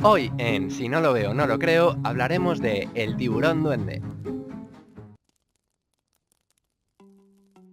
Hoy en Si no lo veo, no lo creo, hablaremos de el tiburón duende.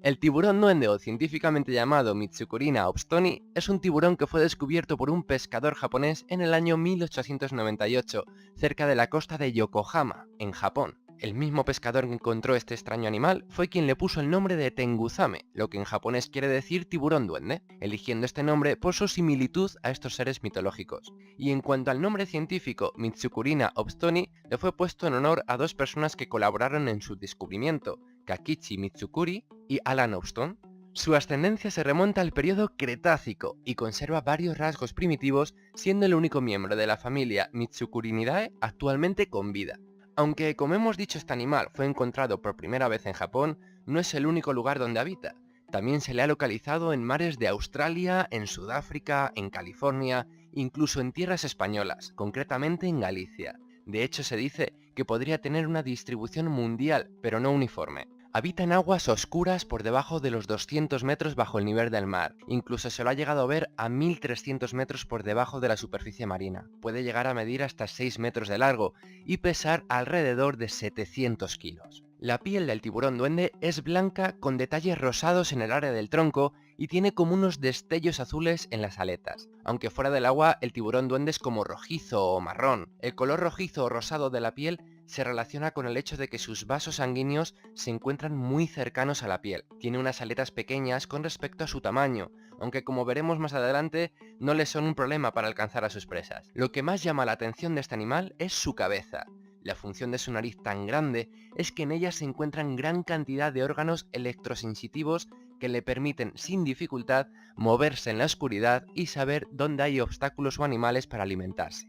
El tiburón duende, o científicamente llamado Mitsukurina obstoni, es un tiburón que fue descubierto por un pescador japonés en el año 1898, cerca de la costa de Yokohama, en Japón. El mismo pescador que encontró este extraño animal fue quien le puso el nombre de Tenguzame, lo que en japonés quiere decir tiburón duende, eligiendo este nombre por su similitud a estos seres mitológicos. Y en cuanto al nombre científico, Mitsukurina obstoni le fue puesto en honor a dos personas que colaboraron en su descubrimiento, Kakichi Mitsukuri y Alan Houston. Su ascendencia se remonta al periodo Cretácico y conserva varios rasgos primitivos, siendo el único miembro de la familia Mitsukurinidae actualmente con vida. Aunque, como hemos dicho, este animal fue encontrado por primera vez en Japón, no es el único lugar donde habita. También se le ha localizado en mares de Australia, en Sudáfrica, en California, incluso en tierras españolas, concretamente en Galicia. De hecho, se dice que podría tener una distribución mundial, pero no uniforme. Habita en aguas oscuras por debajo de los 200 metros bajo el nivel del mar. Incluso se lo ha llegado a ver a 1300 metros por debajo de la superficie marina. Puede llegar a medir hasta 6 metros de largo y pesar alrededor de 700 kilos. La piel del tiburón duende es blanca con detalles rosados en el área del tronco y tiene como unos destellos azules en las aletas. Aunque fuera del agua, el tiburón duende es como rojizo o marrón. El color rojizo o rosado de la piel se relaciona con el hecho de que sus vasos sanguíneos se encuentran muy cercanos a la piel. Tiene unas aletas pequeñas con respecto a su tamaño, aunque como veremos más adelante, no les son un problema para alcanzar a sus presas. Lo que más llama la atención de este animal es su cabeza. La función de su nariz tan grande es que en ella se encuentran gran cantidad de órganos electrosensitivos que le permiten sin dificultad moverse en la oscuridad y saber dónde hay obstáculos o animales para alimentarse.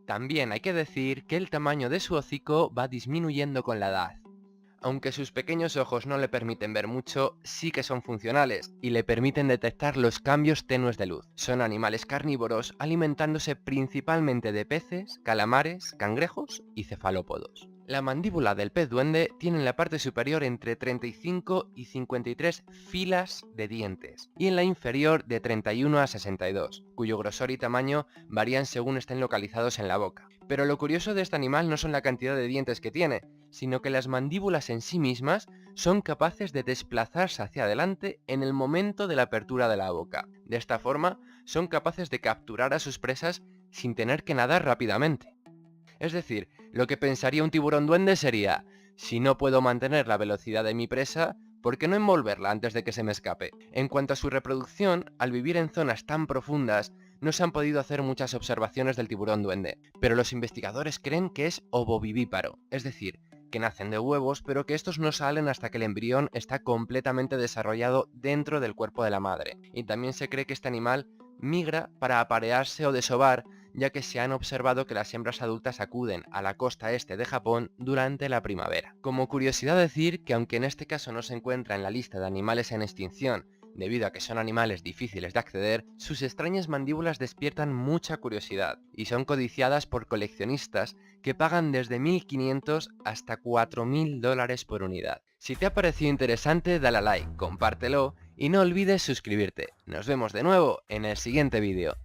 También hay que decir que el tamaño de su hocico va disminuyendo con la edad. Aunque sus pequeños ojos no le permiten ver mucho, sí que son funcionales y le permiten detectar los cambios tenues de luz. Son animales carnívoros, alimentándose principalmente de peces, calamares, cangrejos y cefalópodos. La mandíbula del pez duende tiene en la parte superior entre 35 y 53 filas de dientes y en la inferior de 31 a 62, cuyo grosor y tamaño varían según estén localizados en la boca. Pero lo curioso de este animal no son la cantidad de dientes que tiene, sino que las mandíbulas en sí mismas son capaces de desplazarse hacia adelante en el momento de la apertura de la boca. De esta forma, son capaces de capturar a sus presas sin tener que nadar rápidamente. Es decir, lo que pensaría un tiburón duende sería: si no puedo mantener la velocidad de mi presa, ¿por qué no envolverla antes de que se me escape? En cuanto a su reproducción, al vivir en zonas tan profundas, no se han podido hacer muchas observaciones del tiburón duende, pero los investigadores creen que es ovovivíparo, es decir, que nacen de huevos, pero que estos no salen hasta que el embrión está completamente desarrollado dentro del cuerpo de la madre. Y también se cree que este animal migra para aparearse o desovar, ya que se han observado que las hembras adultas acuden a la costa este de Japón durante la primavera. Como curiosidad decir que aunque en este caso no se encuentra en la lista de animales en extinción, debido a que son animales difíciles de acceder, sus extrañas mandíbulas despiertan mucha curiosidad y son codiciadas por coleccionistas que pagan desde 1.500 hasta 4.000 dólares por unidad. Si te ha parecido interesante, dale a like, compártelo y no olvides suscribirte. Nos vemos de nuevo en el siguiente vídeo.